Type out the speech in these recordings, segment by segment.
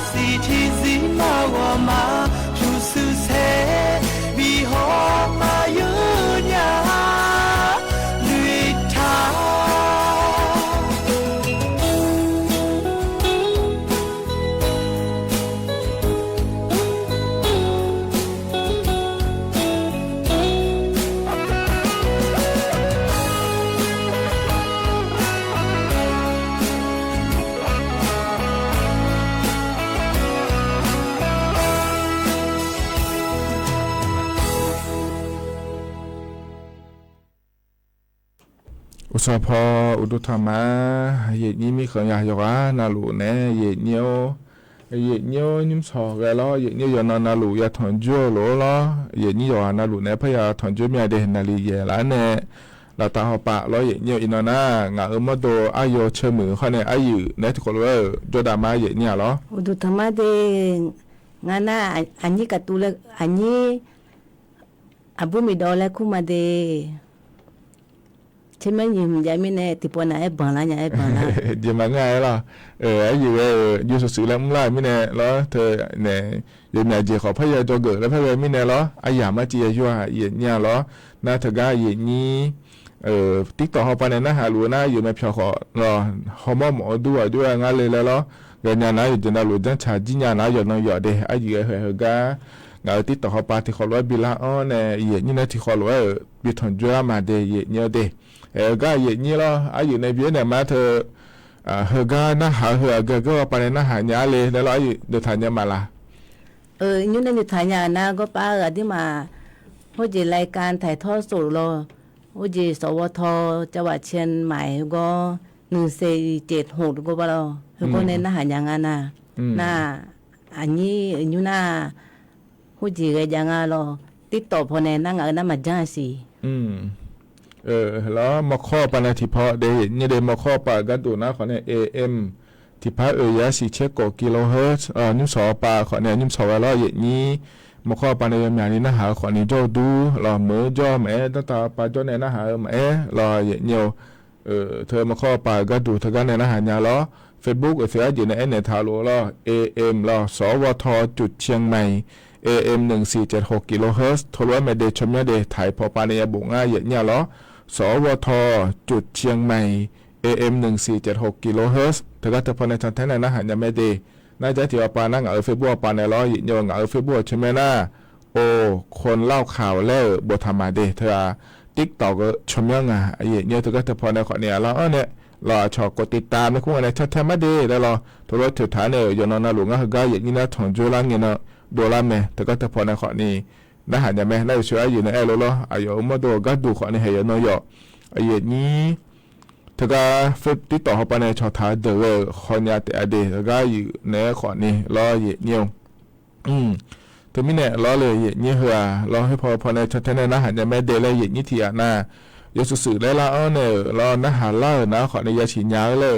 စီချီစီနာဝမာကျူဆူဆဲဘီဟောမာယညာလူထားอุสพออุดุธรรมะเยนี้มีขยายว่านาลูเนเยเนียวนิมสอแกล้อเยนี้ยอนาลูยาถอนจ่อโลล้อเยนี้ยอนาลูเนพยาถอนจ่อมีอเดนาลีเยล้านเนลาตาหอปะล้อเยนี้อินนางามาโดอายเชมือเขาเนี่ยอายุเนทุกคนว่าจดามาเยนี้ล้ออุดุธรรมะเดงานาอันนี้กัตุเลอันนี้อาบุมิดอลคุมาเดใช่ไหมยิมยามิเนติปนาเอบังลาเนี่ยเอบังลาเดี๋ยวมาง่ายล่ะอายุอยู่สื่อแล้วมึงล่ะมิเนล้อเธอเนี่ยยังมีเจ้าขอพยาจอเกิดแล้วพยามิเนล้ออายามาจียัวเย็นเนี่ยล้อน่าเธอก็เย็นนี้ติ๊กต่อเขาไปในหน้าหาลูน่าอยู่ในเพียวขอรอฮอร์โมนหมอด้วยงานเลยแล้วล้อเกิดเนี่ยนะอยู่จนเราหลุดจังชาจิญญานะอยู่นอยเดอายุเฮก็งานติ๊กต่อเขาไปที่ขอร้อยบิลาอ้อเนี่ยเย็นนี่นะที่ขอร้อยบิทอนจัวมาเดเย็นเนี่ยเดก็อย่างนี้ล่ะอายุในเบียเนี่ยมาเธอเฮก็น่าหาเฮก็ไปในน่าหาญาเลยแล้วอายุเดือดทานยามาละยุ่งในทานยานะก็ป้าก็ที่มาหัวใจรายการถ่ายทอดสดเราหัวใจสวทจังหวัดเชียงใหม่ก็1476ก็ว่าเราก็ในน่าหาญางานะน่าอันนี้ยุ่งน่าหัวใจก็ยังเราติดต่อพอในนั่งเอาน้ำมาจ้าสิแล้วมาข้อปนทิพะเดย์นี่เดมาข้อปากันตัวนะขอเนี่ย AM ทิพะยาสีเช็คกกิโลเฮิรตซ์นิ่มสอปาขอเนี่ยนิ่มสอแล้วอย่างนี้มาข้อปานในยามนี้นะหาขอนี้จ่อดูรอเมื่อจ่อแม่ตั้งแต่ปาจ่อเนี่ยนะหาแม่รออย่างเดียวเธอมาข้อปากันดูเธอกันเนี่ยนะหาญาล้อ Facebook เสียอยู่ในเนี่ยทาโลล้อ AM ล้อสวทจุดเชียงใหม่AM 1476กิโลเฮิรตซ์โทรว่าไม่ได้ชมไม่ได้ถ่ายพอปานในยาบุงง่ายอย่างนี้ล้อสวทจุดเชียงใหม่ AM 1476กิโลเฮิรตซ์เธอก็จะพอในทันทีนั้นนะหายังไม่ดีน่าจะที่ว่าปานั่งเฟซบุ๊กปาในร้อยโยงเฟซบุ๊กใช่ไหมล่ะโอ้คนเล่าข่าวแล้วบทธรรมดีเธอติ๊กต่อก็ชมยังไงเนี่ยเธอก็จะพอในข้อเนี่ยเราเนี่ยเราชอบกดติดตามในคู่อะไรชัดๆไม่ดีแล้วเราโทรศัพท์ฐานเนี่ยยนนหลวงก็คืออย่างนี้นะถอนจุลังเงี้ยนะโดราเมเธอก็จะพอในข้อนี้น่าหันยังไม่ได้ช่วยอยู่ในโลอายุมาดูก็ดูข้อนี้ให้ยังน้อยอย่างนี้เธอก็ฝึกติดต่อเขาไปในชอท้าเดอคนยาแต่เดเธอก็อยู่ในข้อนี้รออย่างเงี้ยเธอไม่เนี่ยรอเลยอย่างนี้เหรอรอให้พอในชัดๆนะหันยังไม่เดเลยอย่างนี้ทีอ่ะนะยศสื่อเลยละเนี่ยรอนะหาเล่านะขอในยาฉีดยาเลย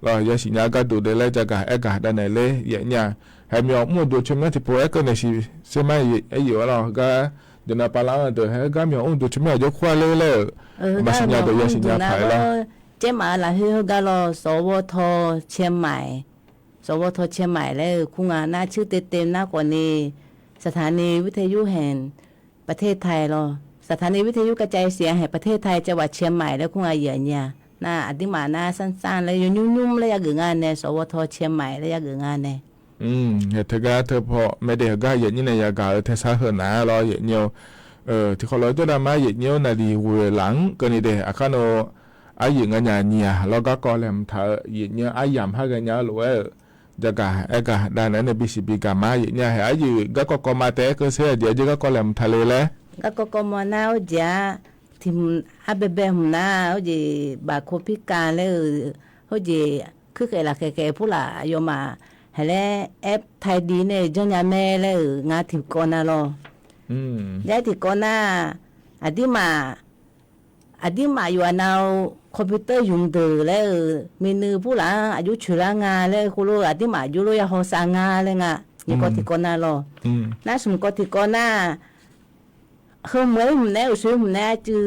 รอยาฉีดยาก็ดูได้เลยจะกะกะได้ไหนเลยอย่างเงี้ยให้มีออกมือดูชมนั่นที่พวกก็ในชีใช่ไหมอยู่เราก็เดี๋ยวนับปลาเดี๋ยวให้ก็มีออกดูชมยกขวาเลยมาสัญญาโดยยาสัญญาไผ่ละเจ้ามาละที่เขาก็รอสวทเชียงใหม่สวทเชียงใหม่แล้วคุณงานหน้าชื่อเต็มๆหน้ากว่านี้สถานีวิทยุแห่งประเทศไทยรอสถานีวิทยุกระจายเสียงแห่งประเทศไทยจังหวัดเชียงใหม่แล้วคุณงานอย่างเงี้ยน่าอธิมาหน้าสั้นๆแล้วยุ่มๆแล้วอยากเกิดงานในสวทเชียงใหม่แล้วอยากเกิดงานในเธอก็เธอพอไม่ได้ก็อย่างนี้ในยากาเธอสาเหตุนะรออย่างเงี้ยที่เขาเราจะได้มาอย่างเงี้ยนาดีวัวหลังก็นี่เด้อาคารโนอายุงานเนี่ยแล้วก็ก่อนแล้วถ้าอย่างเงี้ยอายามให้กันเงี้ยหรือว่าจะกะกะด้านนั้นในบีซีบีกามาอย่างเงี้ยให้อายุก็มาแต่ก็เสียเดี๋ยวจะก็ก่อนแล้วทะเลแล้วก็มาหน้าจะทีมอาเบเบมหน้าเขาจะบาโคพิการแล้วเขาจะคือแก่ผู้ละโยมาให้แล้วแอปไทยดีเนี่ยจังยาแม่แล้วงาถิ่ก่อนน่ะรอยายถิ่ก่อนน่ะอดีมาอยู่อันเอาคอมพิวเตอร์ยุ่งเดือแล้วมีนือผู้ละอายุชุระงาแล้วคุณรู้อดีมาอยู่รู้ยาหัวสางาเลยงะนี่ก็ถิ่ก่อนน่ะรอน่าสมก็ถิ่ก่อนน่ะคือเมื่อผมเนี่ยช่วยผมเนี่ยจือ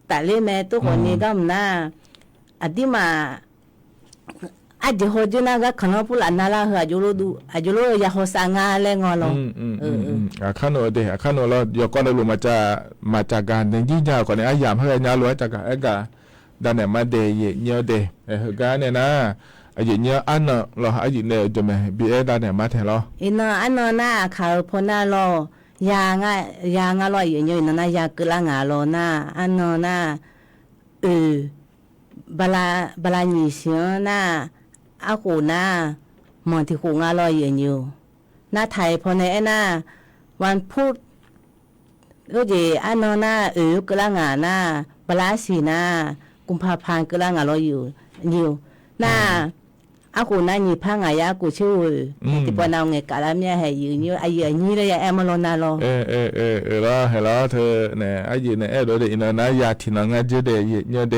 แต่เล่นแม่ตัวคนนี้ก็ผมน่ะอดีมา อาจจะหัวจุน่าก็ขนมผู้หลานน่าละเหรอจุลูอยากหัวสางาเลยงอลงข้าโนเดะข้าโนเรายกก้อนเรามาจากการในยิ่งยาวกว่านี้ยามเพื่อนยาล้วนจากการกาดันเนี่ยมาเดย์เยอะเดย์เหตุการณ์เนี่ยนะไอ้เยอะอันเนาะเราไอ้ยินเนี่ยจะไม่บีเอดันเนี่ยมาแทนเราอินเนาะอันเนาะน่าเขาพอน่าเรายางาเราเยอะๆน่ายากกลางาเราน่าอันเนาะน่าบลาหนีเสียน่าอากูน่ามองที่กูงาเราเยอะๆน่าไทยพอในน่าวันพูดก็จะอันเนาะน่ากลางาน่าบลาสีน่ากุมภาพันธ์กลางาเราอยู่น่าอากูน่าหนีพังอายากูชื่อที่ปนเอาเงกะละเมียให้อยู่ไอ้เยอะนี่เลยแอมโลนาโลแล้วเฮล่าเธอเนี่ยไอ้ยินเนี่ยโดยอินนายาที่นางเจเดยเยอะเด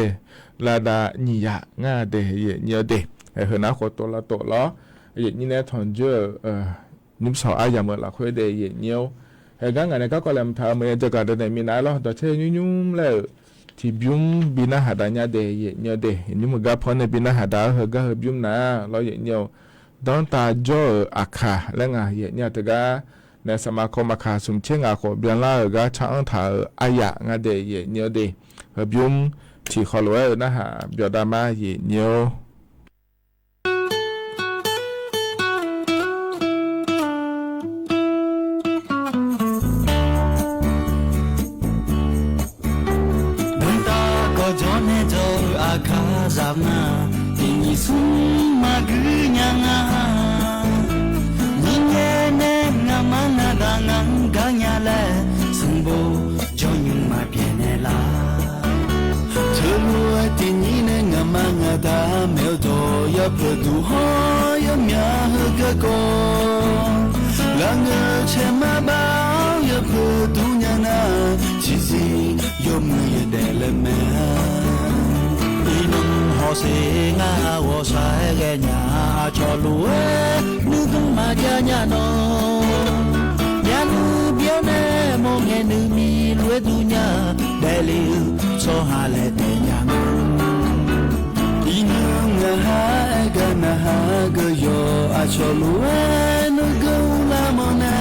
ลาดานิยะงาเดยเยอะเดเฮน่าขอตัวละตัวล้อเยอะนี่เนี่ยทอนเจอนุ่มสาวอายาเมื่อละคุยเดยเยอะเฮกังไงเนี่ยก็กำลังทำเมื่อจะการเดินมีนายล้อแต่เชื่อยุ่งเลยที่บิมบินาหาดาญาเดยเยอะเดนี่มึงก็พอในบินาหาดาเฮก็บิมนะเราเยอะดอนตาโจอาคาและงาเนี่ยตกาในสมาคมอาคาสุมเชงอาโคเบียนลาก็ช่างถ่าอายะงาเดยเนี่ยเดบิมที่ขอรู้นะฮะเบียดามาเนี่ยKazana ini suma gunyanga Ningene ngamana dangang ganyale Sumbo jonyung ma pienela Tulu atinine ngamanga da meldo ya pedu ho ya mya hagago Langa chema bao ya pedu nyana Chizi yo mu ya deleme Ho se nga wo sai ge nya cho lu e nu tung ma ja nya no nya lu bio ne mo nge nu mi lu du nya de li so ha le de nya inu nga ha ga na ha ga yo a cho lu e nu go la mo na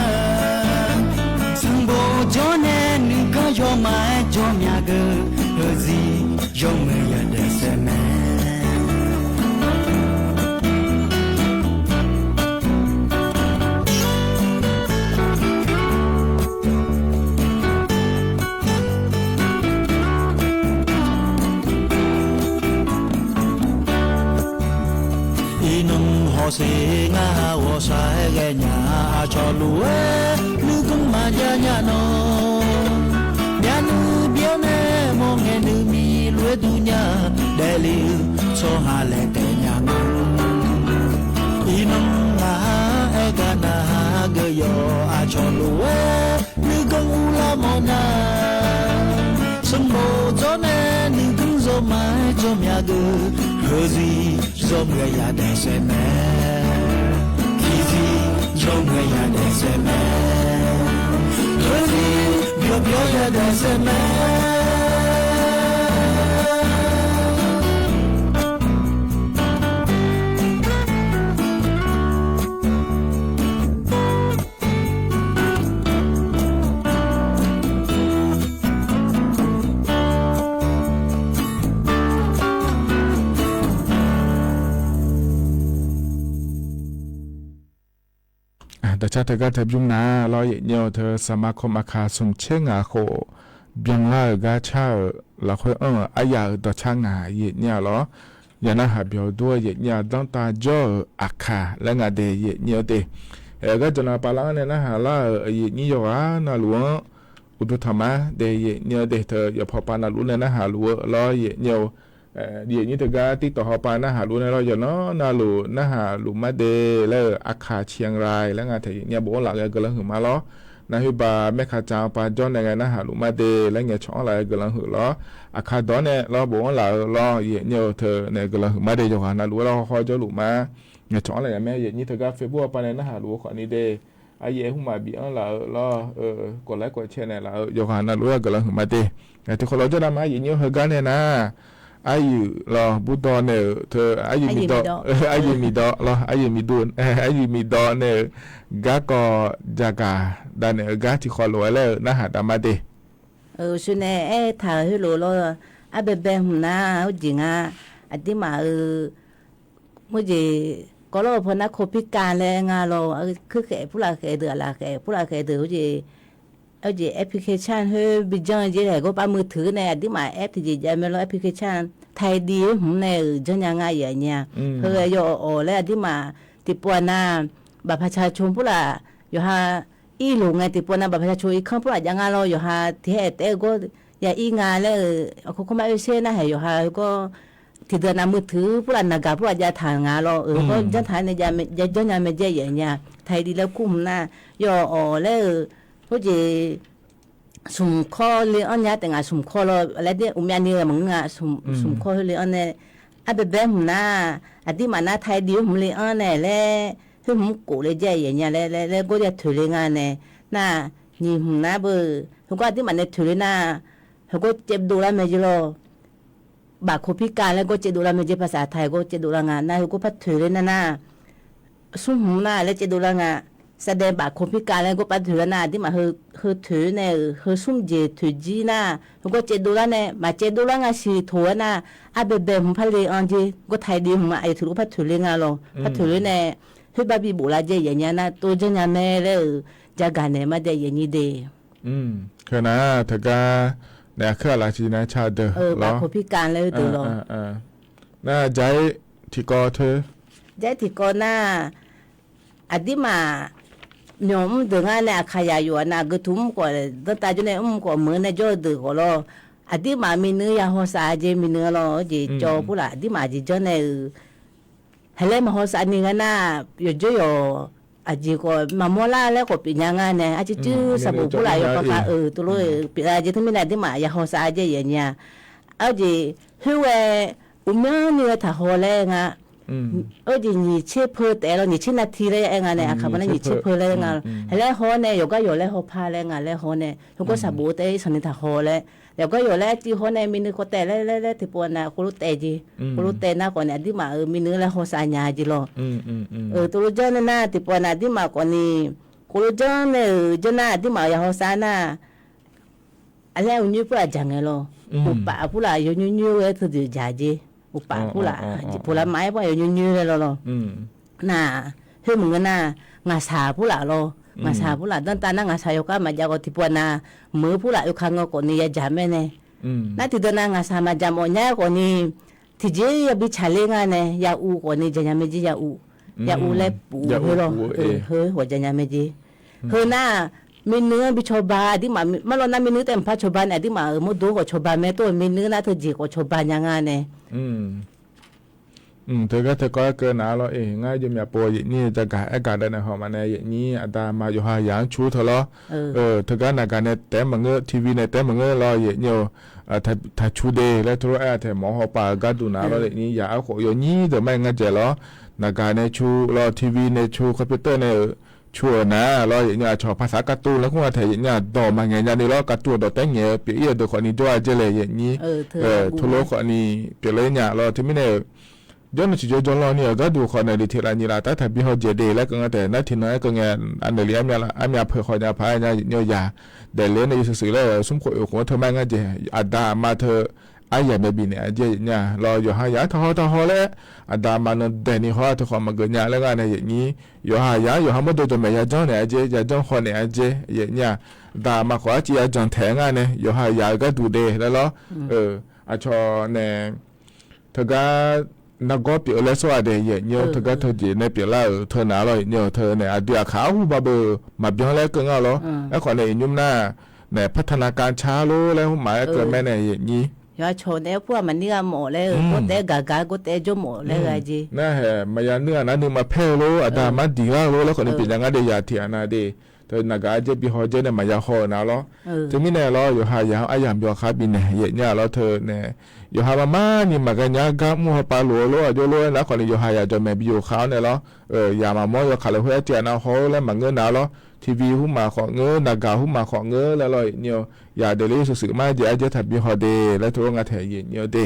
sang bo jo ne nu ga yo ma jo nya ga ho zi yo me ya de se me se nga wo sai ge nya cho lu e lu kung ma ja nya no nya nu bio ne mo nge nu mi lu du nya de li so ha le de nya no inong nga e ga na ge yo a cho lu e lu kung u la mo na sum bo zo ne nu kung zo ma zo mya ge he zi zo mya ya de se me Yo me ya de se me Yo ya de se me แต่ชาติก็เธอยุ่งนะรอเยอะเธอสมาคมอาคาส่งเชื่องอาโคเบียงล่ากาชาเราค่อยอายาต่อช่างงาเนี่ยหรอยานาหาเบียวด้วยเนี่ยต้องตาจ่ออาคาและงาเดเนี่ยเดก็จะนาปาลังเนี่ยนะฮะล่านี่อยู่อ่ะนาหลวงอุตุธรรมะเดเนี่ยเดเธออย่าพอปานาหลวงเนี่ยนะฮะหลวงรอเนี่ยเดี๋ยวนี้เธอก็ติดต่อไปนะหารู้ในเราอย่างน้อนาลูนะหาลูมาเดแล้วอาคาเชียงรายแล้วงานเธอเนี่ยบอกว่าหลักก็ลังหือมาล้อนะฮิบาแม่ข้าเจ้าปาจอนในไงนะหาลูมาเดแล้วเนี่ยช่องอะไรก็ลังหือล้ออาคาดอนเนี่ยเราบอกว่าหลักล้อเนี่ยเธอเนี่ยก็ลังหือมาเดอยู่หานาลูเราคอยเจ้าลูมาเนี่ยช่องอะไรแม่อย่างนี้เธอก็เฟซบุ๊กไปในนะหาลูขอนี้เดไอ้หุ่มมาบีอันเรากดไลค์กดแชร์เนี่ยเราอยู่หานาลูก็ลังหือมาเดแต่ทุกคนเราจะทำอะไรอย่างนี้เหรอกันเนี่ยนะ อายุรอบุตรเนี่ยเธออายุมีดออายุมีดอรออายุมีดูนอายุมีดอเนี่ยกะก็จากาดันเนี่ยกะที่ขอรวยแล้วนะฮะตามมาเดสุนัยถ่ายให้รู้แล้วอาเบเบ้หุ่นน่าเอาจริงอ่ะที่มามื่อจีก็เราพอนักโคพิการเลยงานเราคือแค่ผู้ละแค่เดือดละแค่ผู้ละแค่เดือดเอาจีแอปพลิเคชันเฮ้ยบิจังจีไหนก็ปามือถือเนี่ยที่มาแอปที่จีจะไม่รู้แอปพลิเคชันไทยดีหุ่นเนี่ยจังยังไงอย่างเงี้ยเฮ้ยโยโอแล้วที่มาติปวนาบัตรประชาชนผู้ละอยู่ฮะอีหลงไงติปวนาบัตรประชาชนอีกครั้งผู้ละยังไงเราอยู่ฮะที่แต่ก็อย่าอีงานแล้วเขาไม่เอาเช่นนะเหรออยู่ฮะก็ที่เดินนำมือถือผู้ละนักผู้ละจะทานงานเราก็จะทานในจะย้อนไม่เจ๊อย่างเงี้ยไทยดีแล้วคุ้มนะย่อแล้วผู้จีสุ่มข้อเลี้ยงเนี่ยแต่งานสุ่มข้อเราอะไรเดี๋ยวมีอะไรมึงอ่ะสุ่มข้อเลี้ยงเนี่ยอาเบเบ้หุ่นน่ะที่มาหน้าไทยดีหุ่นเลี้ยงเนี่ยแล้วหุ่นกูเลยเจ๊อย่างเงี้ยแล้วก็จะถือเลี้ยงเนี่ยน่ะนี่หุ่นน่ะเบอร์เขาก็ที่มาเนี่ยถือเลยน่ะเขาก็เจ็บดูแลไม่เจอบาดโคพิการแล้วก็เจ็บดูแลไม่เจอภาษาไทยก็เจ็บดูแลงานน่ะเขาก็พัดถือเลยน่ะสุ่มหุ่นน่ะแล้วเจ็บดูแลงานแสดงบาดโคพิการแล้วก็พัดถือน่ะที่มาเขาถือเนี่ยเขาสุ่มเจถือจีน่ะเขาก็เจ็บดูแลเนี่ยมาเจ็บดูแลงานสีถั่วน่ะอาเบเบ้หุ่นพัดเลยอันจีก็ไทยดีหุ่นมาไอ้ถือก็พัดถือเลยงานเราพัดถือเลยเนี่ยคือบาบีบุลาเจอย่างเงี้ยน่ะตัวเจ้าเนี่ยแม่แล้วจะการเนี่ยมาได้อย่างนี้เด้คือนะถ้าก็เนี่ยคืออะไรที่นะชาเดอร์บาดโคพิการแล้วตัวเราน่าใจที่ก็เธอใจที่ก็น่าอดีมาโยมดึงอันเนี่ยขยายอยู่นะก็ทุ่มกว่าตั้งแต่จนเนี่ยก็เหมือนในจอดึกก็แล้วอดีมามีเนื้อยาหัวสาเจมีเนื้อเราจีจอผู้ละอดีมาจีจอเนี่ยให้เล่มาหัวสานี่กันน่ะอยู่จ่ออาจีก็มาโมล่าแล้วก็ปีนยังไงเนี่ยอาจีจื้อสบู่ผู้ละอยู่ปะคะตัวเลยปีอาจีทั้งมีอะไรที่มาอยากหัวสาเจอย่างเงี้ยอาจีหัวอุ้มเนี่ยถ้าหัวแรงอ่ะจีนี่เชื่อเพื่อแต่เรานี่ชื่อนาทีเลยเองอ่ะเนี่ยค่ะมันนี่เชื่อเพื่อเลยงานแล้วหัวเนี่ยอยู่ก็อยู่แล้วหัวพาเลยงานแล้วหัวเนี่ยทุกคนสบู่แต่สนิทถ้าหัวเลยเดี๋ยวก็อยู่แล้วจีหัวเนี่ยมีเนื้อก็แต่แล้วที่ปวดนะคุณรู้แต่จีคุณรู้แต่หน้าก่อนเนี่ยที่มามีเนื้อแล้วหัวสายยาจีหรอตัวรู้จักเนี่ยที่ปวดนะที่มาก่อนนี่คุณรู้จักเนี่ยจะน่าที่มาอย่างหัวสายน่ะอะไรอุ่นยุ่งปวดจังเลยหรออุปะผู้ละยุ่งยุ่งเลยถือจ่าจีอุปะผู้ละผู้ละไม้ปวดยุ่งยุ่งเลยหรอน่ะเฮ้ยมึงก็น่ะงาสาผู้ละหรอมาสาผู้ละตั้งแต่นั่งอาศัยอยู่ก็มาจากที่ปวดนะมือผู้ละอยู่ข้างก็นี่ยาจามเนี่ยนั่นที่ตอนนั่งอาศัยมาจามอนยาก็นี่ที่เจียบิชาเลงานเนี่ยยาอูก็นี่จะยังไม่จียาอูเล็บปูเฮ้ยหรอเฮ้ยหัวจะยังไม่จีเฮ้ยน่ะมีเนื้อบิชบาที่มาเรานั่งมีเนื้อแต่พัชบาเนี่ยที่มามุดดูก็ชบาแม่ตัวมีเนื้อน่ะเธอจีก็ชบายังไงเนี่ยเธอก็เกินนะเราง่ายจะมีปวดนี่จะการอากาศได้ในห้องมันเนี่ยอย่างนี้อาตามาอยู่หาอย่างชูเธอละเธอก็นักการเนี่ยแต่มังเงทีวีเนี่ยแต่มังเงเราอย่างเงี้ยถ้าชูเดย์แล้วทุกอย่างแต่หมอหัวปากก็ดูนะเราอย่างนี้อย่าเอาขอย่างนี้เดี๋ยวไม่งั้นจะละนักการเนี่ยชูเราทีวีเนี่ยชูคอมพิวเตอร์เนี่ยชัวนะเราอย่างเงี้ยชอบภาษาการ์ตูนแล้วก็ว่าแต่อย่างเงี้ยดอกมันอย่างเงี้ยนี่เราการ์ตูนดอกแต่เงี้ยเปียดอกคนนี้ด้วยเจเลยอย่างนี้ทุกโลกคนนี้เปียเลยเนี่ยเราที่ไม่เนี่ยย้อนไปจนเราเนี่ยก็ดูคนในที่เรานี่ละแต่ถ้าพี่เขาเจดีแล้วก็แต่นั่นที่น้อยก็เงี้ยอันเดียวมีเพื่อคอยจะพายเนี่ยยาเดี๋ยวเลี้ยงในสื่อแล้วสมควรของเธอไม่งั้นจะอัดดามาเธอไอ้ยังไม่บินเนี่ยเจเนี่ยเราอยู่หายาท้อแล้วอัดดามันเดนี่เขาเธอความมาเกินเนี่ยแล้วก็ในอย่างนี้อยู่หายาอยู่หามาดูจนไม่ยาจ้องเนี่ยเจยาจ้องคนเนี่ยเจเนี่ยดามาขวาจียาจังแทงอ่ะเนี่ยอยู่หายาก็ดูเดแล้วล้ออาชอเนี่ยเธอก็นักก็เปลี่ยนแล้วสวัสดีเนี่ยเธอก็เธอจีเนี่ยเปลี่ยนแล้วเธอหนาเลยเนี่ยเธอเนี่ยเดี๋ยวขาวบาเบอร์มาเบี้ยแล้วก็เงาแล้วแล้วคนเนี่ยยุ่มหน้าเนี่ยพัฒนาการช้ารู้แล้วหมายเกิดแม่เนี่ยอย่างนี้ยาโชว์เนี่ยพวกมันเนี่ยหมดเลยก็เตะกาก็เตะจมหมดเลยไงจีน่าแห่มายาเนื้อนะนึงมาเพ่รู้อาดามาดีแล้วรู้แล้วคนนี้เป็นยังไงเดียร์ที่อันนั้นดีเธอหนักอาจจะปีหัวเจเนี่ยมายาโคนะล้อถึงมีเนี่ยล้ออยู่หายาไอ้ยามเบียร์ขาบินเนี่ยเนี่ยล้อเธอเนี่ยอยู่หามานี่มากันยากามัวปลาหลัวล้อโยล้อแล้วคนนี้อยู่หายาจนแม่บิวขาวเนี่ยล้อยามามอยขาเลยหัวเจียนะเขาแล้วมาเงินนะล้อทีวีหุ่มมาของเงินนักกาหุ่มมาของเงินแล้วล้อเนี่ยอย่าเดลี่สื่อมาเดี๋ยวจะถัดบิวหัวเดแล้วทุกงานแถวเนี่ยเด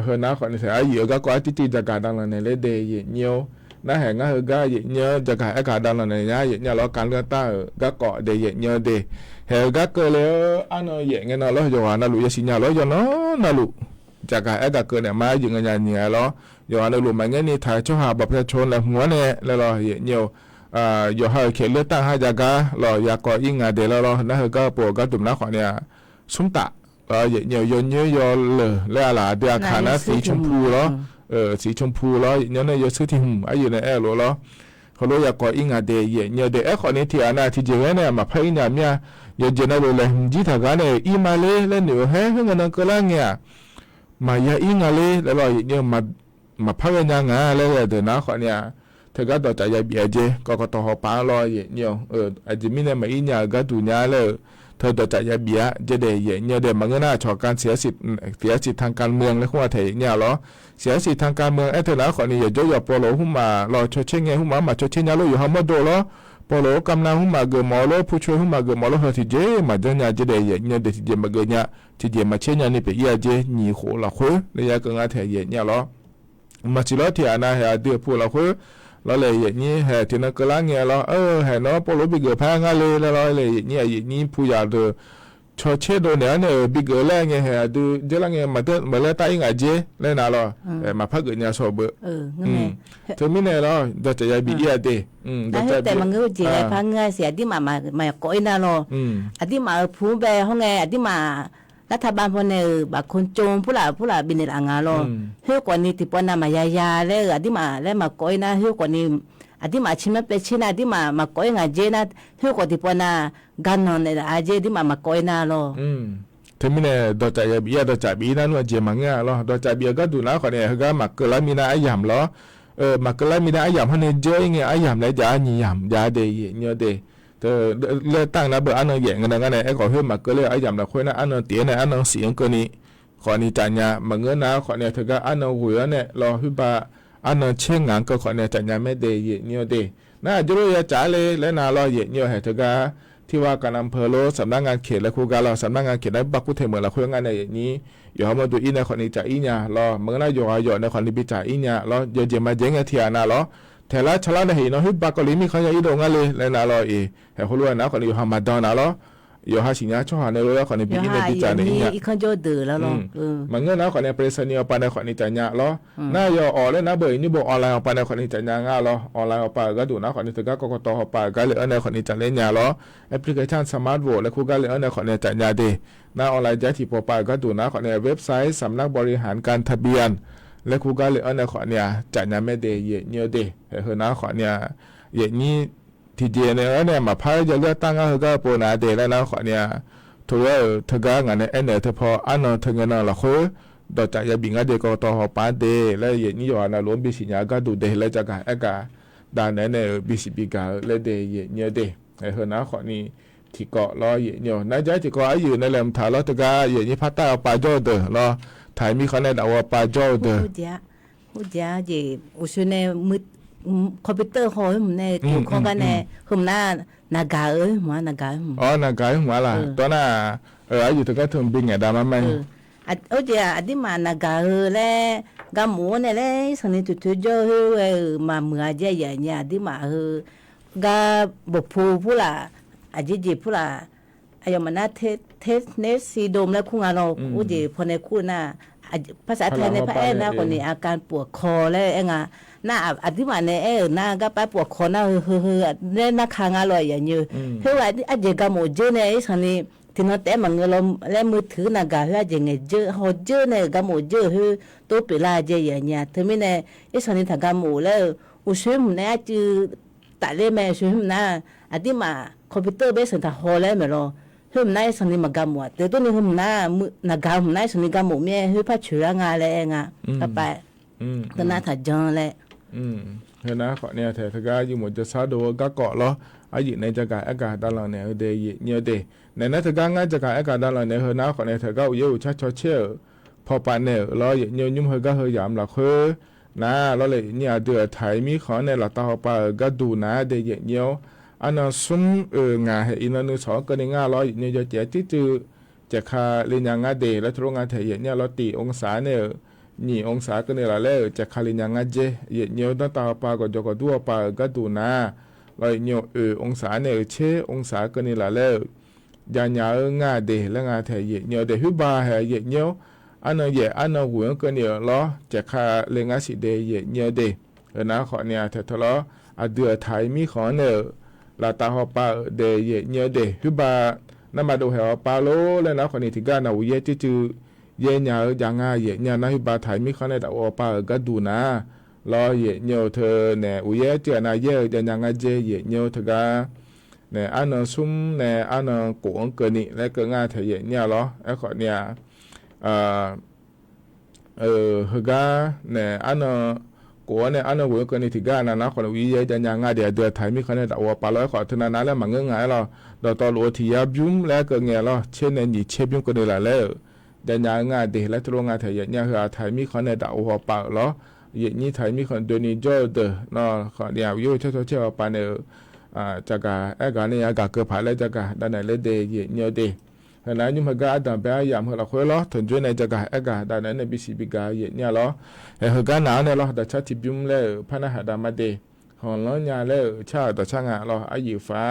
hơn nó còn sẽ giữa các quá tí cho cả đang là này lấy đề gì nhiều nó hẹn nó hơn cái gì nhớ cho cả đang là này nhá gì nhá nó cắn cái ta các cọ đề gì nhớ đề hẹn các cơ lấy ăn nó gì nghe nó lo cho nó lụi cho xin nhà lo cho nó lụi cho cả cơ này mà những người nhà lo cho nó lụi mà nghe ni thái cho họ bập ra chôn là muốn này là lo gì nhiều giờ hơi khi lướt tăng hai cái lo giờ có ý ngài để lo nó hơi cái bộ cái tụm nó khỏi này súng tạ vậy nhiều vô nhớ vô lờ là đưa khả năngสีชมพูđóสีชมพูđó nhớ này vô sư thì ấy gì này rồi đóเขารู้อยากก่ออิงอ่ะเดี๋ยวเนี่ยเดี๋ยวคนนี้ที่อันนั้นที่เจอเนี่ยมาพัยเนี่ยเนี่ยยังเจอเนี่ยเลยจีถ้ากันเนี่ยอีมาเลยแล้วเนี่ยเฮ้ยเงินนั่นก็แล้วเนี่ยมาอย่าอิงอะไรแล้วเนี่ยมาพัยเนี่ยงาแล้วเดี๋ยวนะคนเนี่ยถ้าก็ต่อจากยาเบียเจก็ต่อหัวปลาลอยเนี่ยอาจจะมีเนี่ยมาอิงเนี่ยก็ดูเนี่ยเลยเธอต่อจากยาเบียจะได้เนี่ยเดี๋ยวมันก็น่าชอบการเสียสิทธิ์ทางการเมืองและขั้วไทยเนี่ยหรอเสียสิทธิ์ทางการเมืองไอ้เธอแล้วคนนี้อย่าโจยปอโลหุ่มมารอชดเชงไงหุ่มมาชดเชงยาโลอยู่ห้องมาโดล้อปอโลกำลังหุ่มมาเกิดหมอโลผู้ช่วยหุ่มมาเกิดหมอโลเฮที่เจมาเดินเนี่ยจะได้เนี่ยเดี๋ยวที่เจมาเกิดเนี่ยที่เจมาเชงเนี่ยนี่เป็นเจหนีโขละคุยระยะกลางไทยเนี่ยหรอมาจิโลที่อันนั้นเหรอเดือดผู้ละคุยแล้วเลยอย่างนี้เหตุนั้นก็ล้างเงี้ยแล้วเหตุนั้นพอรู้บิเกอร์แพ้งานเลยแล้วเลยอย่างนี้อย่างนี้ผู้ใหญ่ดูชดเชยโดนเนี่ยบิเกอร์แรงเงี้ยเหตุดูเจ้าล้างเงี้ยมาเดินมาเล่นใต้ยังไงเจ้เล่นอะไรมาพักเกิดเนี่ยชอบเบองั้นไงเธอไม่แน่หรอเราจะย้ายบิเอียดแต่มันก็เจ๋งพังเงี้ยเสียที่มาก่อยน่ะหรอที่มาผู้ไปห้องไงที่มารัฐบาลพวกเนี่ยแบบคนจงผู้หลาบินอ่างาลอเฮ้ยกว่านี้ที่ปนมายาเลยที่มาแล้วมาก้อยนะเฮ้ยกว่านี้ที่มาชิมเป็นชินะที่มาก้อยงาเจนะเฮ้ยกว่าที่ปนกันนอนเนี่ยอาเจที่มาก้อยน่ะลอเธอไม่แน่ดอจ่ายบีดอจ่ายบีนั่นว่าเจมังเงี้ยลอดอจ่ายบีก็ดูนะคนเนี่ยก็มาเกล้ามีนาไอยำลอมาเกล้ามีนาไอยำเขาเนี่ยเจอเงี้ยไอยำเลยจ้านี่ยำจ้าเดย์เงี้ยเดย์เลือกตั้งนะเบอร์อันนั้นอย่างนั้นไอ้ขอเพิ่มมาก็เลยไอ้ยำละคนนะอันนั้นเตี้ยนะอันนั้นเสียงก็นี่ขอนี่จันยามาเงินนะขอเนี่ยเธอก็อันนั้นหัวเนี่ยรอขึ้นมาอันนั้นเชื่องงานก็ขอเนี่ยจันยาไม่เดย์เนี่ยเดย์น่าจะรู้ยาจ่าเลยและน่ารอเนี่ยให้เธอก็ที่ว่าการอำเภอโลสำนักงานเขตและครูการเราสำนักงานเขตได้บักกุเทเหมือนเราคุยงานในอย่างนี้อยู่เขามาดูอีในขอนี่จ่าอีเนี่ยรอเมื่อน่าอยู่ในขอนี่ไปจ่าอีเนี่ยรอเดี๋ยวมาเจ๊งเทียน่ะรอแต่ละชลาในหินหิบากลิมีเขาจะอีโดงอะไรเลยนะรอเห็นเขารู้นะคนนี้อยู่ฮามาดอนนะรออยู่ฮาสิญญาช่วงในรู้แล้วคนนี้ปีนี้ปีจ่านี่เนี่ยอีกคนจะเดือดแล้วรอมันเงี้ยนะคนนี้เปรสเนียปานในคนนี้จ่ายเนี่ยรอน่าอยู่ออกเลยนะเบอร์นี่บอกออนไลน์ปานในคนนี้จ่ายเนี่ยง่ายรอออนไลน์ออกไปก็ดูนะคนนี้ถึงก็กกตออกไปก็เลยในคนนี้จ่ายเลยเนี่ยรอแอปพลิเคชันสมาร์ทโหวตและคู่ก็เลยในคนนี้จ่ายเนี่ยดีน่าออนไลน์จ่ายที่พอไปก็ดูนะคนนี้เว็บไซต์สำนักบริหารการทะเบียนและครูก็เลยในขอเนี่ยจ่ายไม่ได้เยอะดีเห็นนะขอเนี่ยอย่างนี้ที่เจเนี่ยมาพายจะเลือกตั้งก็โปรนาเดแล้วนะขอเนี่ยถือว่าเธอก็งานเนี่ยเธอพออันนั้นเธอเงินเราคือดอกจากยาบิงเดก็ต่อหัวป้าเดแล้วอย่างนี้อยู่นะล้วนบิสิญญาก็ดูเดแล้วจะกันก็ด้านนั้นเนี่ยบิสิบิกาเลยเดเยอะดีเห็นนะขอนี่ที่เกาะรอเนี่ยนายใจที่เกาะอยู่ในแหลมถาแล้วเธอก็อย่างนี้พัตตาปาโจเดอรอไทยมีเขาในดาวปาโจเดอผู้จ้าเจอุชเนมือคอมพิวเตอร์หอยมันเนี่ยเกี่ยวข้องกันเนี่ยหุ่มหน้านากาหัวนากานากาหัวล่ะตอนน่ะอยู่ถึงก็ถึงบินไงดามันไหมเจ้าอดีมานากาแล้วกำมูเนี่ยเลยสันนิษฐานเจอมาเมื่อเจ้าอย่างเนี่ยอดีมากาบุพผู้ละอดีจีผู้ละอายมันน่าเทสเนสซีโดมแล้วคู่งานเราอุจิพอในคู่น่ะภาษาไทยในพระนะคนนี้อาการปวดคอแล้วเองอ่ะน่าอธิบายเนี่ยน่าก็ไปปวดคอน่าเนี่ยน่าคางอร่อยอย่างเงี้ยเฮ้ยว่าอาจจะกำหนดเจอเนี่ยสันนิที่นั่นแต่มันเราแล้วมือถือน่ะก็เฮ้ยจะไงเจอเขาเจอเนี่ยกำหนดเจอเฮ้ยตัวเปล่าเจออย่างเงี้ยถึงไม่เนี่ยไอ้สันนิถ้ากำหนดแล้วอุชิมเนี่ยจือแต่เล่แม่ชิมนะอธิมาคอมพิวเตอร์เบสสันทหอแล้วไม่รอเฮ้ยนายสันนิมากำหนดแต่ตัวนี้เฮ้ยนากำนายสันนิกำหนดเนี่ยเฮ้ยพัชเชอร์งาเลยเองอ่ะก็ไปก็น่าถัดจังเลยเห็นนะขอเนี่ยเธอก็อยู่หมดจะซาดูก็เกาะล้ออายุในจักรอากาศด้านหลังเนี่ยเดย์เยอะเดย์ในนั้นเธอก็ง่ายจักรอากาศด้านหลังเนี่ยเห็นนะขอเนี่ยเธอก็อยู่ชัดเชื่อพอปานเนี่ยล้อเยอะยุ่มเธอก็เฮยามหลักเฮนะแล้วเลยเนี่ยเดือดไทยมีขอเนี่ยหลักตาไปก็ดูนะเดย์เยอะอันนั้นซุ้มงาเห็นอินนึกสองก็ในง่ายล้อเนี่ยจะเจ๊ที่จือใจ จะคาเรียนยังงาเดแล้วทรงงานไทยเนี่ยเราตีองศาเนี่ยนี่องศาก็เนี่ยละแล้วจะคาเรียนยังงาเจเนียวตั้งตาปาก็จะก็ดัวปาก็ดูนาเราเนียวองศาเนี่ยเชองศาก็เนี่ยละแล้วยาญางาเดแล้วงาไทยเนียวเดฮึบาเฮเนียวอันนั้นอันนั้นหัวก็เนี่ยล้อจะคาเรียนงาสิเดเนียวเดนะขอเนี่ยเถอะทะเลาะเดือไทยมีขอเนี่ยลาตาฮอปาเดเนียวเดฮึบานั่นมาดูเหรอปาโลแล้วนะคนนี้ที่การเอาจื้อเยญาอย่างง่ายเยญานะฮิบาไทยมีเขาในดาวปาก็ดูนะรอเยญาเธอเนี่ยอุยเจนะเยจะยังง่ายเจเยญาเธอกันเนี่ยอันนั้นซุ่มเนี่ยอันนั้นกวงเกินนี่และก็ง่ายเธอเยญาเหรอไอ้คนเนี่ยฮะกันเนี่ยอันนั้นกวนเนี่ยอันนั้นหัวกันนี่ที่การนะคนอุยจะยังง่ายเดือดไทยมีเขาในดาวปาโลไอ้คนเธอนั้นแล้วมันง่ายเหรอเราตอนรู้ที่ยาบุ้มแล้วก็เงี้ยเหรอเช่นนี้เชฟบุ้มก็ได้ละแล้วเดินงานเดแล้วตรงงานไทยเนี่ยคือไทยมีคนในดาวหัวปากเหรออย่างนี้ไทยมีคนโดนจอดเนาะคนเดียวอยู่เช่าปานเนี่ยจากการการเนี่ยการเกิดผ่านแล้วจากการด้านไหนเลยเดย์เนี่ยเดย์ขณะนี้มันก็อาจจะเป็นอย่างเราคุยเหรอถึงจุดในจากการด้านไหนในบิสิบิกาเนี่ยเหรอเหตุการณ์หนาวเนี่ยเหรอแต่ชาติบุ้มแล้วพันธะดามาเดย์ของเราเนี่ยแล้วชาติช่างเหรออายุฟ้า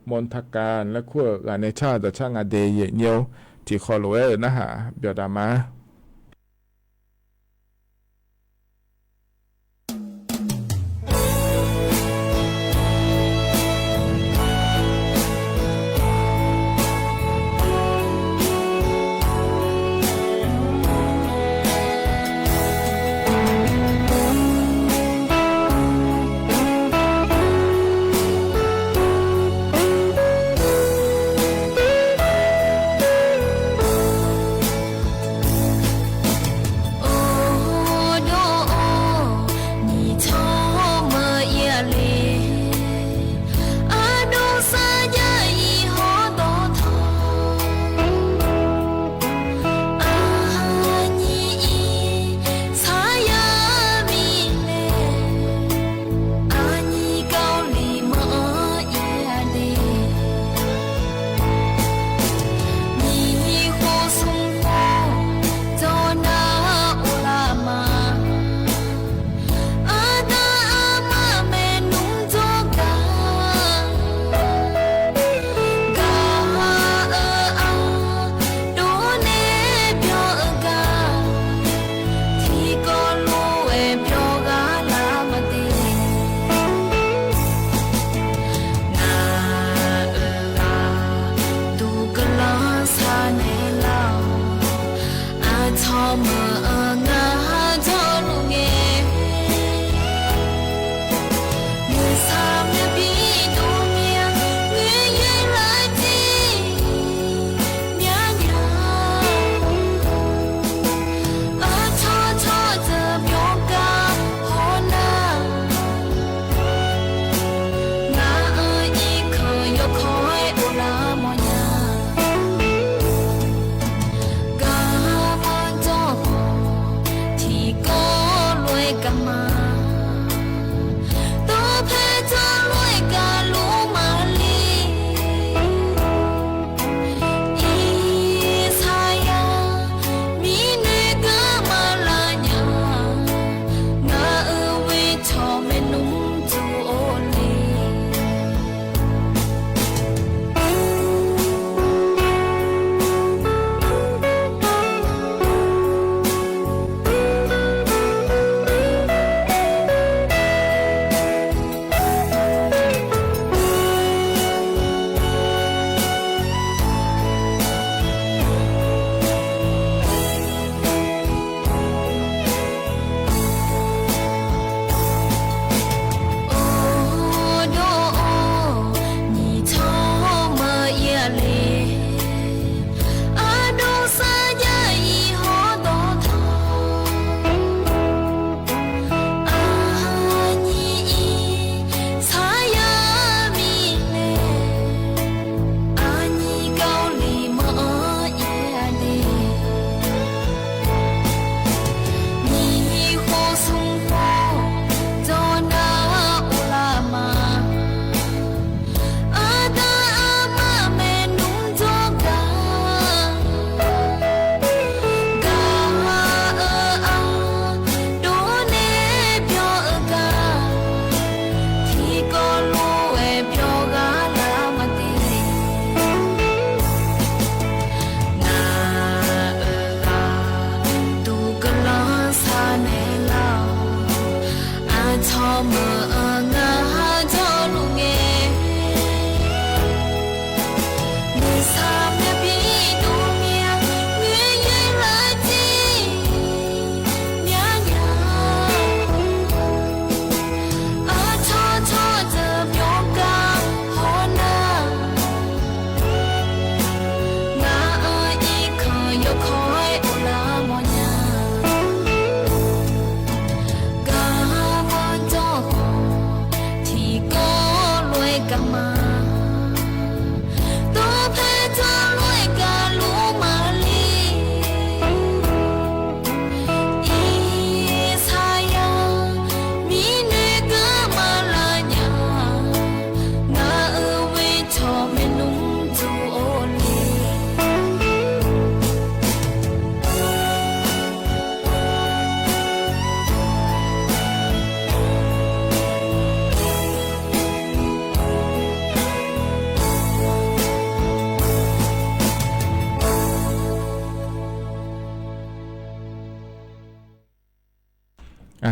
มนทการและขั้วการในชาติช่างเดย์เนี่ยที่ขอรู้นะฮะเบียดามา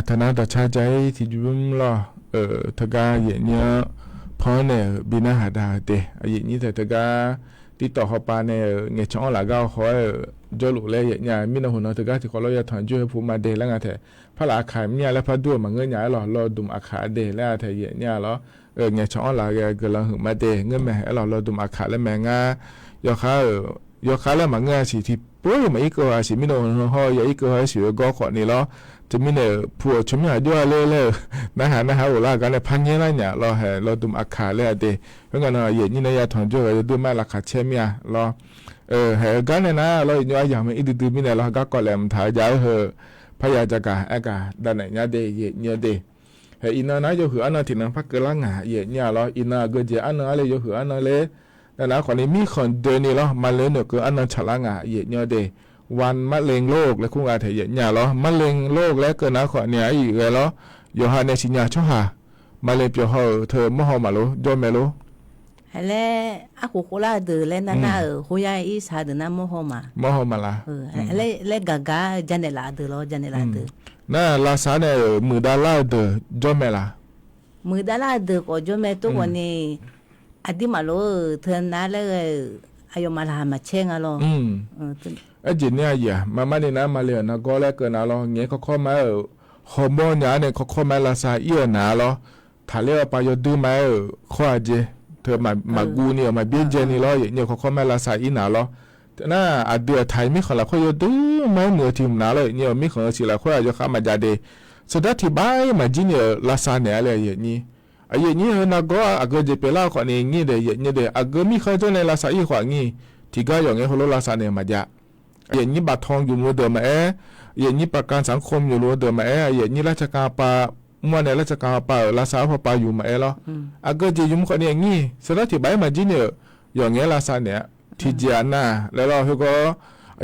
ธนาตชาใจที่จุ่มล่ะทกาเย็นเนี่ยพอเนี่ยบินาหาดาเตเย็นนี้แต่ทกาติดต่อเขาปาเนี่ยเงี้ยช่องหลักก็เขาจลุเลยเย็นเนี่ยมีนะหุ่นทกาที่เขาเราอยากถอนจุ่มผู้มาเดแล้วไงแต่พระอาคายเนี่ยแล้วพระด้วยมันเงี้ยเนี่ยเราดุมอาคาเดแล้วแต่เย็นเนี่ยแล้วเงี้ยช่องหลักก็ลังหึงมาเดเงี้ยแม่เราดุมอาคาแล้วแม่งายอขาแล้วมันเงี้ยสิที่ปุ๊บมาอีกก็สิมีนะหุ่นเขาอีกก็สิก็ขอนี่แล้วจะมีเนี่ยผัวชมอยากด้วยเลยนะฮะโอลากันเนี่ยพันยังไงเนี่ยเราดุมอาคาเลยเดเพราะงั้นเย็นนี่เนี่ยถอนจุ่มเราดูไม่ราคาเชื่อมีอ่ะเราเฮกันเนี่ยนะเราอย่างไม่ดื้อมีเนี่ยเราก็ก่อนแหลมถ่ายยาวพยาจากาอากาด้านไหนเนี่ยเดเนี่ยเดอินานะโยหืออันนั้นที่นั่งพักกลางอ่ะเนี่ยเราอินาก็จะอันนั้นอะไรโยหืออันนั้นเลยแต่นะคนนี้มีคนเดินนี่เรามาเลยเนี่ยก็อันนั้นฉลางอ่ะเนี่ยเดวันมะเร็งโลกและคู่งานเถียเนี่ยเหรอมะเร็งโลกและเกิดนะขอเนี่ยอีกเลยเหรอโยฮาในสิญญาช่อหามะเร็งเปียวเหอเธอมะฮอมาโลโดนไหมโลแล้วอากูโคลาเดอแล้วนั่นน่ะหัวยาอีสาเดน่ะมะฮอมาละแล้วกากาจันเนลาเดอจันเนลาเดอน่ะลาซาเนี่ยมือดาลาเดอโดนไหมล่ะมือดาลาเดอก็โดนไหมตัววันนี้อดีมาโลเธอน่ะแล้วอายุมาลามาเชงอ่ะโลจีเนี่ยอย่ามาเนี่ยนะมาเลยนะก็แล้วเกินนะเราเงี้ยเขาเข้ามาฮอร์โมนเนี่ยเขาเข้ามาลาซาเอียนะเราถ้าเรียกไปยอดดื้อมาข้อเจเธอมากูเนี่ยมาเบี้ยเจนี่เราเนี่ยเขาเข้ามาลาซาอีนะเราน่าอาเดือไทยไม่ขอละข้อยอดดื้อมาเหนือทีมนะเลยเนี่ยไม่ขอสิละข้อยจะเข้ามาจ่าเดสุดท้ายที่บ้านมาจีเนี่ยลาซาเนี่ยอะไรอย่างนี้ไอ้อย่างนี้นะก็อาเกจะเป็นเล่าคนนี้งี้เดย์เนี่ยเดอาเกมีเขาจะในลาซาอีขวางี้ที่ก็อย่างเงี้ยเขาลาซาเนี่ยมาจ่าอย่างนี้บัตรทองอยู่รู้เดิมไหมอย่างนี้ประกันสังคมอยู่รู้เดิมไหมอย่างนี้ราชการปาเมื่อในราชการปาลาซาพอปาอยู่ไหมล่ะอาก็จะยุ่งคนอย่างนี้สุดท้ายที่ใบมาจีเนี่ยอย่างเงี้ยลาซาเนี่ยที่เจียน่ะแล้วเราก็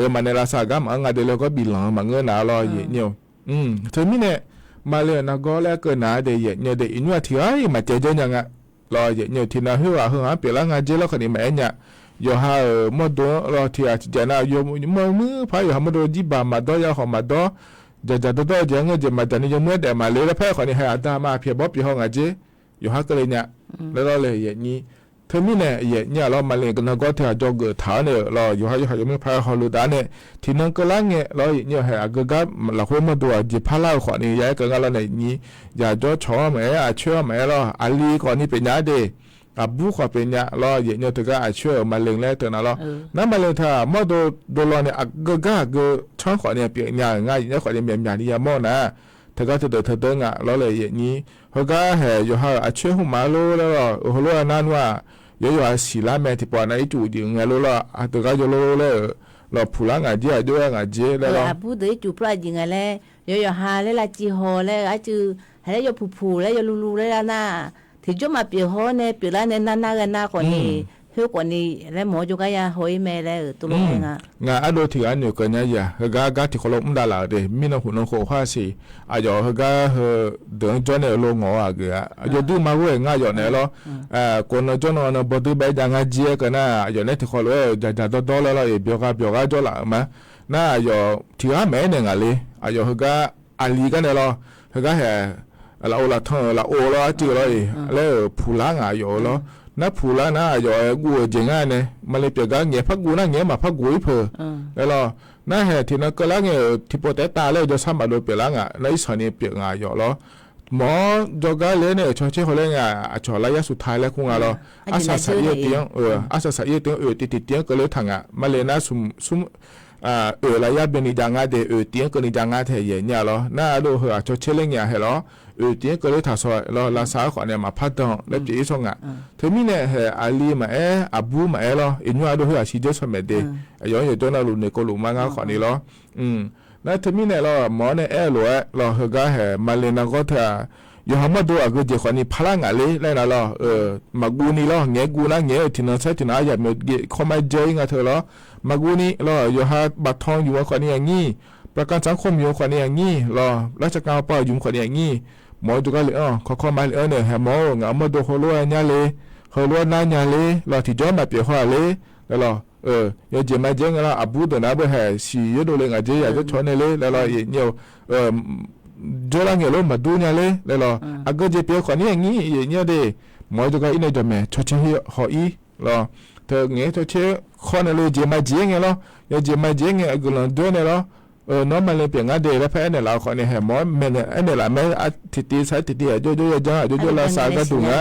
อย่างมันในลาซาก็มันงานเดียวก็บินหลังมันเงินหนาเราอย่างเนี่ยเธอมีเนี่ยมาเลยนะก็แล้วก็หนาเดียเนี่ยเดียอินว่าที่ไอ้มาเจอจังยังอ่ะเราอย่างเนี่ยที่น่าหัวเปลี่ยนงานเจอแล้วคนนี้มาเนี่ยยอฮามดรอที่อาจจะน่ายมือพายหามดจีบามาดอยาหอมาดอจะดอจะเงจะมาจันยมือแต่มาเลยแล้วแพ้คนนี้ให้อาตามาเพียบปีห้องอาเจยอฮาก็เลยเนี่ยแล้วเราเลยอย่างนี้เธอมีเนี่ยเรามาเลยกันก็ที่อาจจะเกิดฐานเนี่ยเราอยู่ให้มือพายฮอลูดาเนี่ยที่นั่งก็ล่างเนี่ยเราเนี่ยให้อาเกก็เราควรมาดูจีพาล่าคนนี้ย้ายกันเราเนี่ยนี้อยากจะชอบไหมอาเชื่อไหมเราอาลีคนนี้เป็นยังไงบุคคลเป็นเนี่ยเราอย่างเนี่ยตัวก็อาช่วยมาเล็งแล้วตัวนั้นเรานั่นมาเลยถ้าเมื่อโดนเราเนี่ยก็ช่องขอเนี่ยเปลี่ยนอย่างง่ายเนี่ยขอเนี่ยเปลี่ยนอย่างนี้มั่วนะเธอก็เดินอ่ะเราเลยอย่างนี้เขาก็แห่อยู่ให้อาช่วยหัวมาโลแล้วก็โอ้โหนั่นว่าอยู่ศิลาแม่ที่ปอนไอ้จู่ดิ่งไงโลละตัวก็อยู่โลเลยเราผู้ละงานเดียวด้วยงานเจแล้วเราผู้เดือจู่ปลายยิงไงแล้วอยู่หาแล้วละจีโฮแล้วไอ้จู่แล้วอยู่ผู้แล้วอยู่ลูแล้วน่ะที่จะมาเปียหัวเนี่ยเปียแล้วเนี่ยน่ากันน่าคนนี้เพื่อคนนี้แล้วหมอจุกยาหอยแม่แล้วตัวเองอ่ะงานอโดที่อันนี้ก็เนี่ยอย่าเฮกาที่เขาลงได้ละเดมีน้องหุ่นน้องโคข้าสิอาจจะเฮกาเดินจนเนี่ยลงหัวอ่ะก็อาจจะดูมาเว้ยง่ายอยู่เนี่ยแล้วคนจนวันบดีไปจังเจียกันนะอาจจะเนี่ยที่เขาเลยจะโดนแล้วเบียกจละมาน่าอาจจะที่ว่าแม่เนี่ยอะไรอาจจะเฮกาอาลีกันเนี่ยแล้วเฮกาแห่เราละท่องเราโอละจืดเลยแล้วผู้ล้างอ่ะอยู่แล้วนับผู้ล้างน่ะอยู่กูจริงอ่ะเนี่ยมาเลยเปียกเงี้ยพักกูน่ะเงี้ยมาพักกูอีเพื่อแล้วน่าเหตุที่นั่นก็ล้างเงี้ยที่ปวดตาเลยจะซ้ำมาโดนเปียกล้างอ่ะในส่วนนี้เปียกอ่ะอยู่แล้วหมอจอกาเลยเนี่ยชอเช่เขาเลยอ่ะชอระยะสุดท้ายแล้วคงอ่ะแล้วอาศัยสายเตียงอาศัยสายเตียงติดเตียงก็เลยทางอ่ะมาเลยน่าซุ่มระยะเป็นนิจังอ่ะเดเตียงก็นิจังอ่ะเทียเนี่ยแล้วน่าดูเหรอชอเช่เลยเนี่ยเหรอเตียงก็เลยถ้าสอยเราลาสาขอเนี่ยมาพัดดองแล้วจะอีส่งอ่ะเธอมีเนี่ยอาลีมาอาบูมาแล้วอินว่าดูเหรอชีเจสมัยเดย์ย้อนอยู่ตัวนั้นลุนเนี่ยก็ลุมางาขอนี่แล้วแล้วเธอมีเนี่ยเราหมอเนี่ยเราเฮก็มาเลนังก็เธออยู่ห้องมาดูอ่ะก็เจขอนี่พลังอะไรแล้วนะเรามากูนี่เราเงี้ยกูนะเงี้ยที่นั่นใช่ที่นั่นอยากมีข้อมาเจอไงเธอเรามากูนี่เราอยู่หาบัตรทองอยู่ว่าขอนี่อย่างงี้ประกันสังคมอยู่ขอนี่อย่างงี้เราราชการป่าอยู่ขอนี่อย่างงี้หมอจุกเลยเขามาเลยเนี่ยหมองามาดูเขาล้วนเนี่ยเลยเขาล้วนนั่นเนี่ยเลยเราที่จะมาเปลี่ยนหัวเลยแล้วเรา要怎么讲啦？阿布的那边还是有的人啊，这也就穿的嘞，แล้วเราเนี่ย โจละเงลมาดูเนี่ยเลยเลยหรออาก็จะเปียขอนี้อย่างงี้เนี่ยเดหมอจะก็อินเดอร์แม่ชดเชยหออีหรอเธอเงี้ยชดเชยข้อนั่นเลยเจมาเจียงเงี้ยหรออย่าเจมาเจียงเงี้ยกุลังด้วยเนี่ยหรอน้องมันเลยเปลี่ยนงานเดย์แล้วแพ้เนี่ยเราขอเนี่ยหมอแม่เนี่ยอันเนี่ยละแม่ทิตีใช้ทิตีโจจ้าโจลาสาก็ดูนะ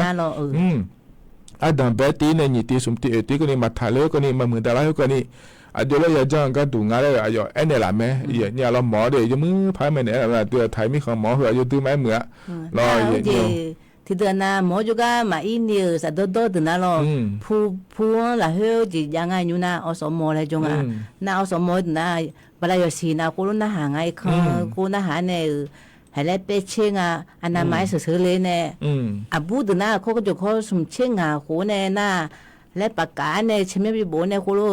อาดันเบตีเนี่ยนี่ตีสมตีตีก็นี่มาทะเลก็นี่มาเหมือนแต่ละก็นี่อาจจะเลยจ้างก็ดูงานเลยอายุอันเนี่ยละแม่เนี่ยเราหมอเดี๋ยวจะมือพายไม่เนี่ยละตัวไทยมีของหมอเหรออยู่ตื้อไม้เหมือรออย่างเดียวทีเดียวนะหมอจุกมาอินเดียสัตว์โตๆตัวนั้นหรอผู้ละเฮอจียังไงอยู่นะอสมอเลยจงอ่ะน่าอสมอนะเวลาอยู่สีนะกูรู้นะหาไงคังกูนะหาเนี่ยให้เล่ไปเชิงอ่ะอันนั้นไม่สื่อเลยเนี่ยอาบูดนะเขาก็จะเขาสมเชิงอ่ะกูเนี่ยนะเล่ปากกาเนี่ยชิมไม่บ่เนี่ยกูรู้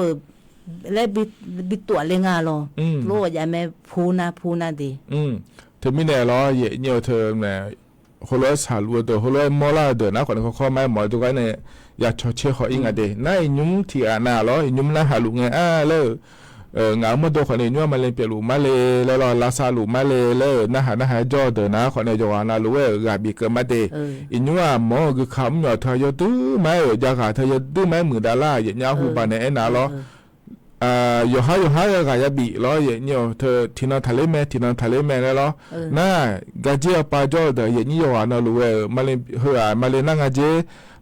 เล่บิตัวเลยงาหรอรู้ยังไม่พูนะดีเธอไม่แน่หรอเย่เนี่ยเธอเนี่ยคนละสาลูตัวคนละมอลาเดินนะคนเขาข้อไม่หมอตัวกันเนี่ยอยากชดเชยเขาอีกอ่ะเดน่ายุ่งที่อ่ะน่าหรอยุ่งน่าหาลูกไงเลยงานมาตัวคนนี้ยุ่งมาเลยเปลี่ยนลูกมาเลยแล้วรอลาซาลูกมาเลยน่าหาจอเดินนะคนนี้จะว่าน่ารู้ว่ากาบีเกิดมาเดอินว่าหมอคือคำเนี่ยเธอจะตื้อไม่อยากหาเธอจะตื้อไม่มือดาราอย่างนี้หูปานเนี่ยน่าหรออยู่หาก็อย่าบีล้ออย่างเงี้ยเธอที่นั่งทะเลแม่เลยล้อน่ากะเจียปาจอเดอย่างนี้ว่าน่ารู้มาเลยมาเลยนั่งกะเจ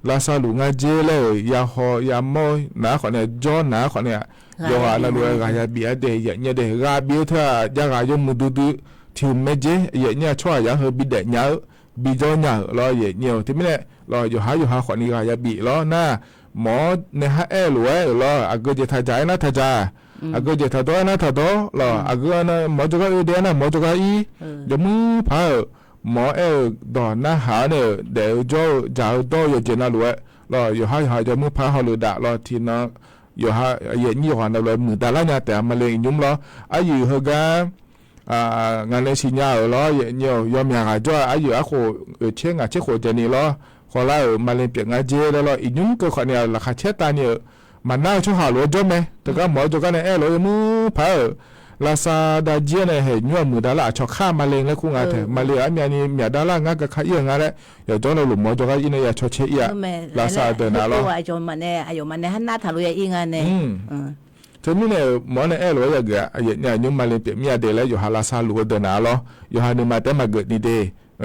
ลาซาลูงะเจเลยยาหอยามอนาขอเนี่ยจอนาขอเนี่ยอยู่ว่าน่ารู้ก็อย่าบีเดอย่างเงี้ยเดกาบีเธอจะกายมุดูที่ไม่เจอย่างเงี้ยช่วยอย่างเฮบิเดเนาบีจอเนาล้ออย่างเงี้ยที่ไม่เนี่ยล้ออยู่หาขอนี่ก็อย่าบีล้อน่าหมอเนี่ยฮะหรือล่ะอากูจะทำใจนะทำใจอากูจะทำตัวนะทำตัวล่ะอากูนะหมอจะก็เดียนะหมอจะก็จะมือพาหมอดอนนะหาเนี่ยเดี๋ยวจะตัวอยู่เจน่ารู้ล่ะอยู่หาจะมือพาเขาเลยด่าล่ะทีนั้นอยู่หาอย่างนี้หันเราเลยมือแต่ละเนี่ยแต่มาเลยยุ่งล่ะอายุเฮกันงานในสิญญาล่ะอย่างนี้ยอมอย่างไรจ้าอายุอาโคเชื่อโคเจนี่ล่ะขอเล่ามาเลยเปลี่ยนงานเจแล้วอีกยุ่งก็ขอเนี่ยราคาเชื่อตาเนี่ยมันน่าช่วยหาลัวจอมไหมแต่ก็หมอจะกันเนี่ยลัวมือพาลาซาดาเจเนี่ยเห็นยั่วมือดาราชอบข้ามมาเลยแล้วคู่งานเถอะมาเลยอันนี้มีดารางั้นก็ขายงานแล้วอย่าจ้องเราหลุมหมอจะกันอินเนี่ยชดเชยอ่ะลาซาเดินอะไรไอ้จอมมันเนี่ยฮันน่าทะลุยังไงเนี่ยเธอมีเนี่ยหมอเนี่ยลัวอย่างเงี้ยเนี่ยยุ่งมาเลยเปลี่ยนมีอะไรแล้วอยู่หาลาซาลัวเดินอะไรอยู่หาเนี่ยมาแต่มาเกิดนี่เด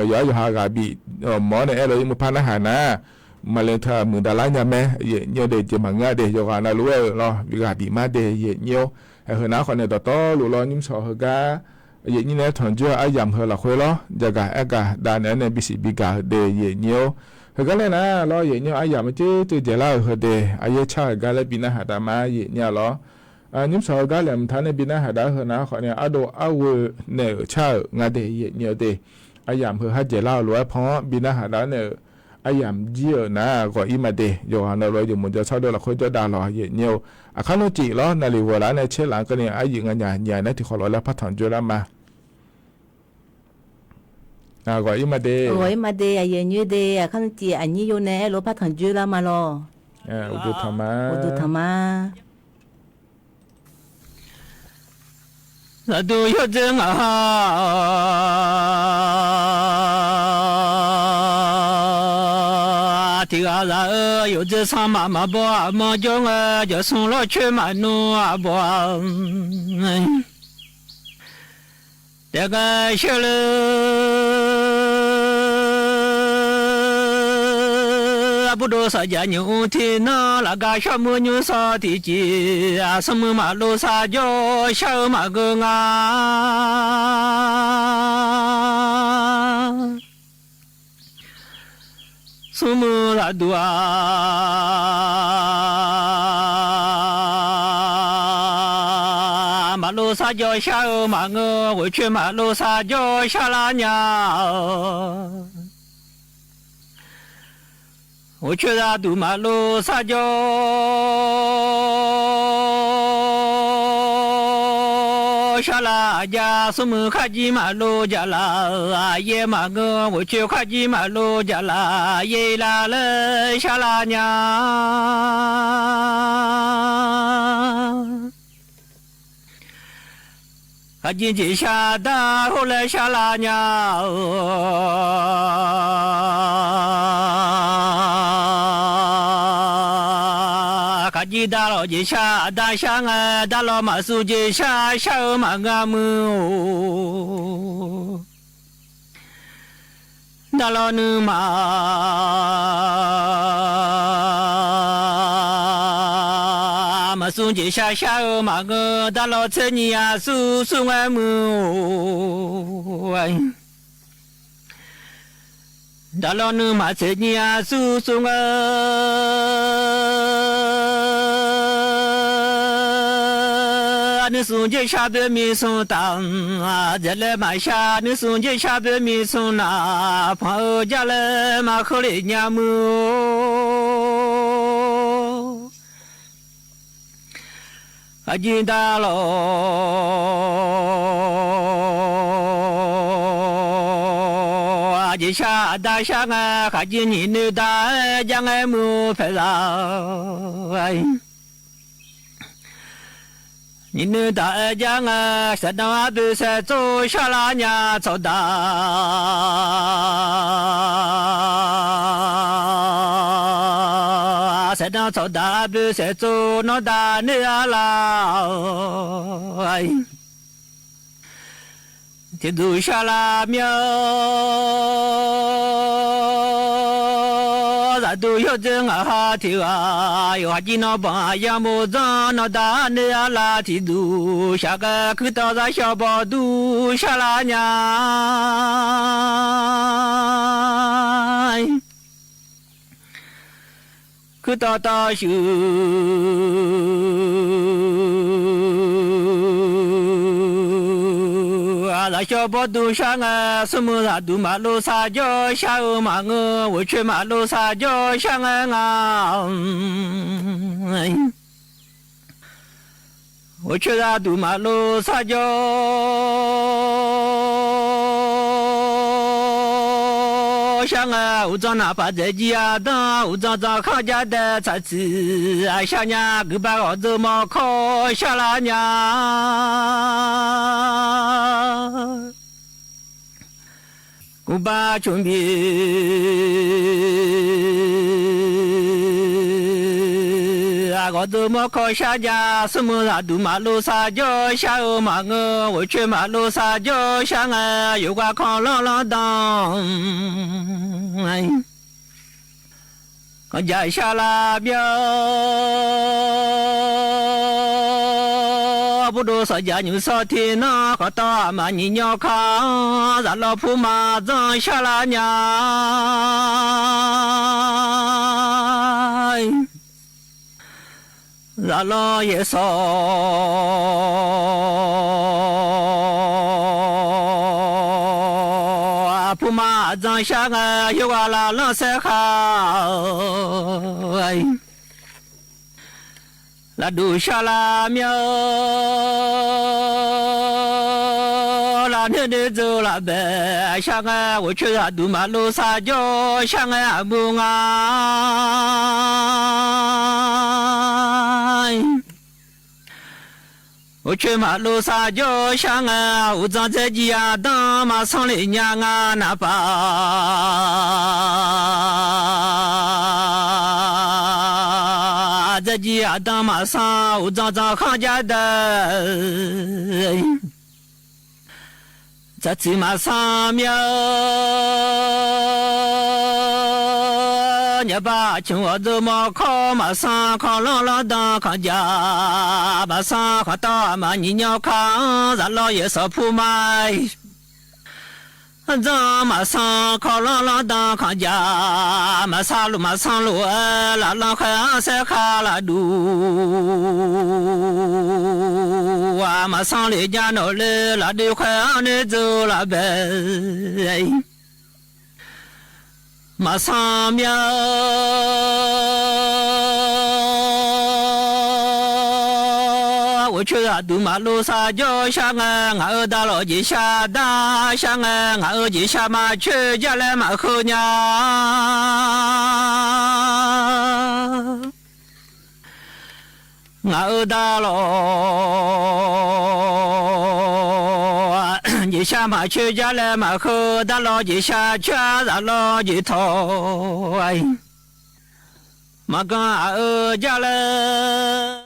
อยู่หากาบีหมอเนี่ยเรายังมาพานาหานะมาเลยถ้ามือดาราเนี่ยแม่เนี่ยเดี๋ยวจะมางานเดี๋ยวกันนะรู้เหรอวิกาบีมาเดี๋ยวเนี่ยไอ้คนนั้นคนเนี่ยต่อรู้รอนิ่มสอเหกาอย่างนี้เนี่ยถอนเจ้าไอ้ยำเหรอคุยเหรอจะกะไอ้กะดานเนี่ยบิสิบิกาเดี๋ยวเนี่ยเหกาเลยนะรออย่างเนี่ยไอ้ยำมันจะเจล่าเหเดี๋ยวไอ้ชาเหกาเลยบินาหาดามาเนี่ยเหรอนิ่มสอเหกาเลยมันท่านเนี่ยบินาหาดาเหนะคนเนี่ยอโดอาเวเนี่ยชางานเดี๋ยวเนี่ยเดี๋ยวไอ้ยำเพื่อให้เจล่ารู้ว่าเพราะบินาหาดาเนี่ยไอ้ยำเจียนะก็อีมาเดย์อยู่หันเราอยู่มันจะชอบดูละคนจะด่าเราเนี่ยอาคารโนจิล้อนาฬิวลาในเชลังก็เนี่ยไอ้ยิงงานใหญ่นะที่ขอเราแล้วพัฒนาจุลมาก็อีมาเดย์มาเดย์ยังยืดเดย์อาคารโนจิอันนี้อยู่ในเราพัฒนาจุลมาล้ออุดุธรรมะ那都要真啊！ที่เราอยู่จะสามารถมาบ่มาจงจะส่งเราช่วยมาหนูบ่แต่ก็เชื่อเลยบุรุษสัจญูที่น่าละกาชมือยูสาธิจีสมมาโลสาจชาวมาเกงาสมุราดัวมาโลซาจอชามาเงอหัวช่วยมาโลซาจอชาลาญาหัวช่วยดูมาโลซาจอชาลาญาสมุขจิมาโลจาลาเยมาเงอหัวช่วยขจิมาโลจาลาเยลาเลชาลาญาอ还紧紧下蛋，后来下辣娘。还紧打了几下蛋下啊，打了马苏几下下马个么？打了你马送几下下马个打了车你呀苏苏爱么？打了你马车你呀苏苏啊！你送几下白米送当啊，再来马下你送几下白米送那，朋友家来马口里娘么？还紧打喽，几下打下啊，还紧你那打将爱么拍上。你能大家啊，山东阿伯山走下拉娘走大，山东走大阿伯山走那大你阿拉，天走下拉苗。都要真啊哈提啊，有哈吉那帮呀么子那大你啊拉提都，下个去到咱小包都下拉娘，去到大修。那小包都上啊，什么啥都马路撒娇，下午马我我去马路撒娇上啊，我去啥都马路撒娇上啊，我找哪怕在家当，我找康家的菜吃啊，下娘给把我做毛烤下拉娘。我把chuẩn bị啊，我怎么考下家？什么啥都马路撒娇，下午马我去马路撒娇，下啊有个康朗朗当，我家下拉表。不多少家牛少天呐，和大妈你鸟炕，咱老婆马上下拉娘，咱老爷少，婆马上下个有个拉郎三好。那都下拉苗，那天的走了呗，下个我去那都马路撒娇，下个阿母啊，我去马路撒娇，下个我站在家当马上来娘啊那把。在家当马上，我常常看家的，在芝麻上面，你把青我怎么靠马上靠朗朗当看家，马上看大马你鸟看，咱老爷少铺买。咱马上靠朗朗当康家，马上路拉朗海山卡拉路啊，马上来家那里拉的快那走了呗，马上苗。我去啊，都马路撒娇下啊，俺大老姐下大下啊，俺姐下马去家来马后娘，俺大老。你下马去家来马后，大老几下去让老几头，哎，马刚家了。